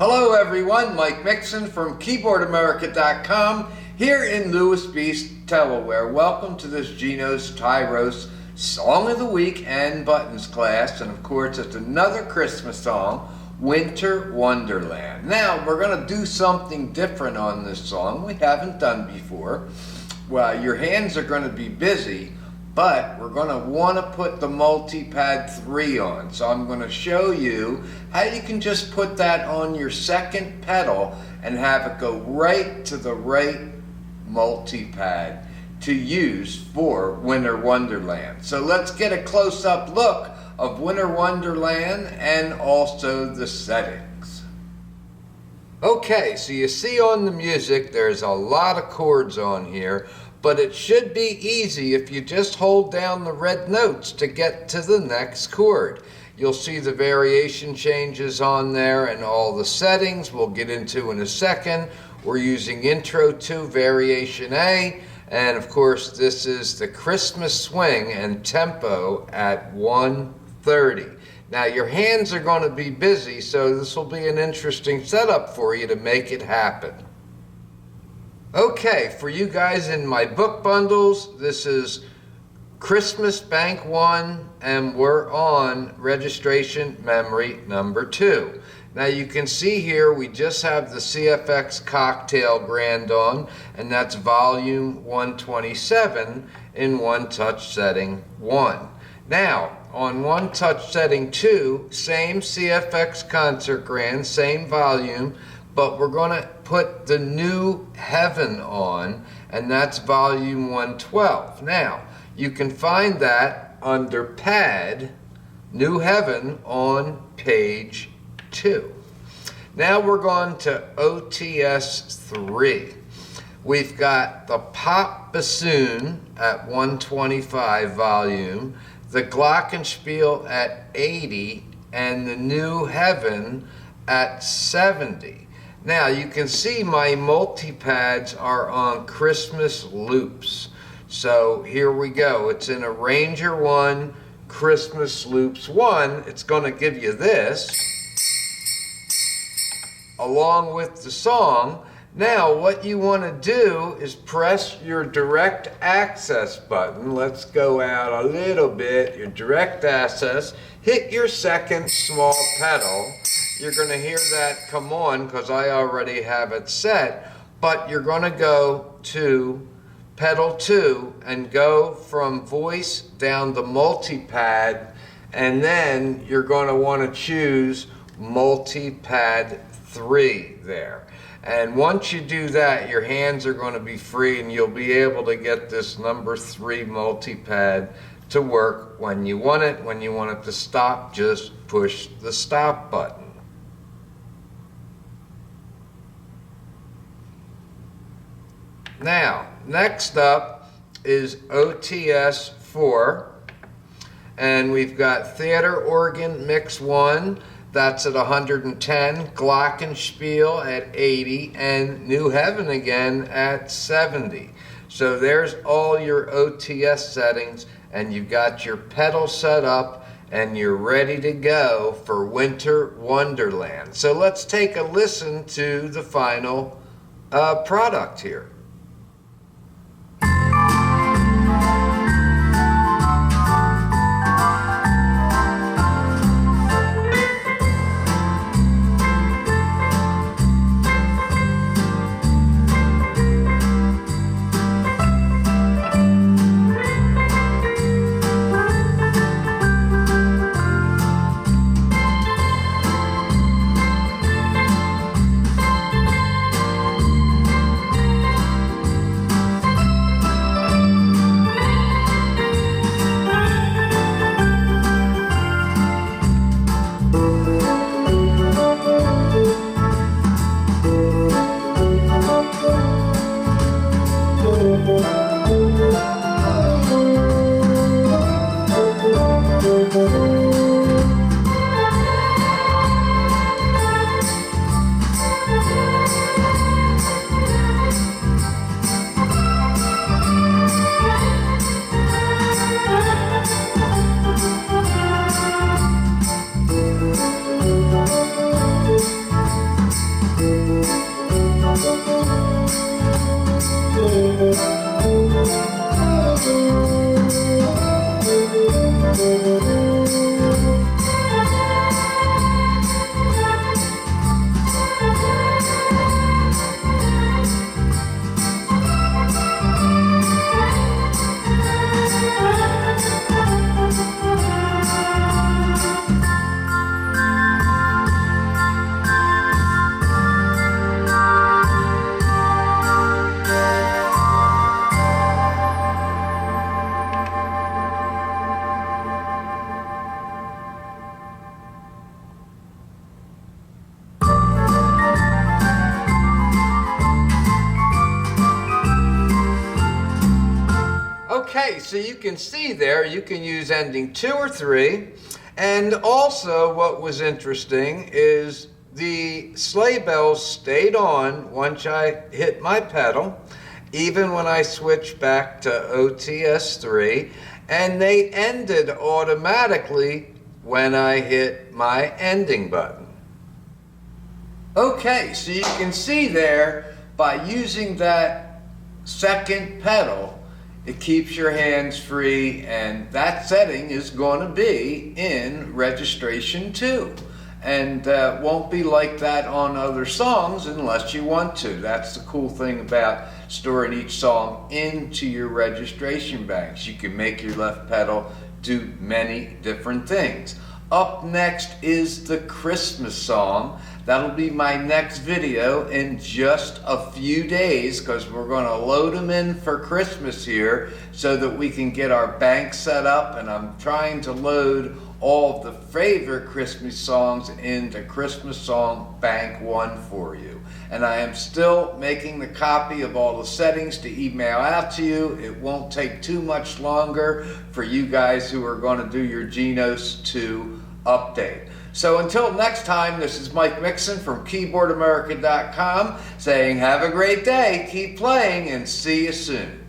Hello everyone, Mike Mixon from Keyboardamerica.com here in Lewis Beach, Delaware. Welcome to this Genos Tyros Song of the Week and Buttons class, and of course it's another Christmas song, Winter Wonderland. Now we're going to do something different on this song we haven't done before. Well, your hands are going to be busy, but we're going to want to put the multi-pad 3 on. So I'm going to show you how you can just put that on your second pedal and have it go right to the right multi-pad to use for Winter Wonderland. So let's get a close-up look of Winter Wonderland and also the settings. Okay, so you see on the music there's a lot of chords on here, but it should be easy if you just hold down the red notes to get to the next chord. You'll see the variation changes on there and all the settings we'll get into in a second. We're using Intro 2 Variation A, and of course this is the Christmas swing and tempo at 130. Now your hands are going to be busy, so this will be an interesting setup for you to make it happen. Okay, for you guys in my book bundles, this is Christmas Bank 1, and we're on registration memory number 2. Now you can see here we just have the CFX Cocktail Grand on, and that's volume 127 in One Touch Setting 1. Now, on One Touch Setting 2, same CFX Concert Grand, same volume, but we're going to put the New Heaven on, and that's volume 112. Now, you can find that under Pad, New Heaven on page 2. Now we're going to OTS 3. We've got the Pop Bassoon at 125 volume, the Glockenspiel at 80, and the New Heaven at 70. Now you can see my multi-pads are on Christmas loops. So here we go. It's in Arranger 1, Christmas Loops 1. It's going to give you this along with the song. Now what you want to do is press your direct access button. Let's go out a little bit. Your direct access. Hit your second small pedal. You're going to hear that come on because I already have it set, but you're going to go to pedal 2 and go from voice down to multi-pad, and then you're going to want to choose multi-pad 3 there. And once you do that, your hands are going to be free and you'll be able to get this number 3 multi-pad to work when you want it. When you want it to stop, just push the stop button. Now, next up is OTS 4, and we've got Theater Organ Mix 1, that's at 110, Glockenspiel at 80, and New Heaven again at 70. So there's all your OTS settings, and you've got your pedal set up, and you're ready to go for Winter Wonderland. So let's take a listen to the final product here. Okay, so you can see there, you can use ending 2 or 3. And also what was interesting is the sleigh bells stayed on once I hit my pedal, even when I switched back to OTS3, and they ended automatically when I hit my ending button. Okay, so you can see there, by using that second pedal, it keeps your hands free, and that setting is going to be in registration 2. And won't be like that on other songs unless you want to. That's the cool thing about storing each song into your registration banks. You can make your left pedal do many different things. Up next is the Christmas song. That'll be my next video in just a few days, because we're going to load them in for Christmas here so that we can get our bank set up, and I'm trying to load all of the favorite Christmas songs into Christmas Song Bank 1 for you. And I am still making the copy of all the settings to email out to you. It won't take too much longer for you guys who are going to do your Genos 2 update. So until next time, this is Mike Mixon from Keyboardamerica.com saying have a great day, keep playing, and see you soon.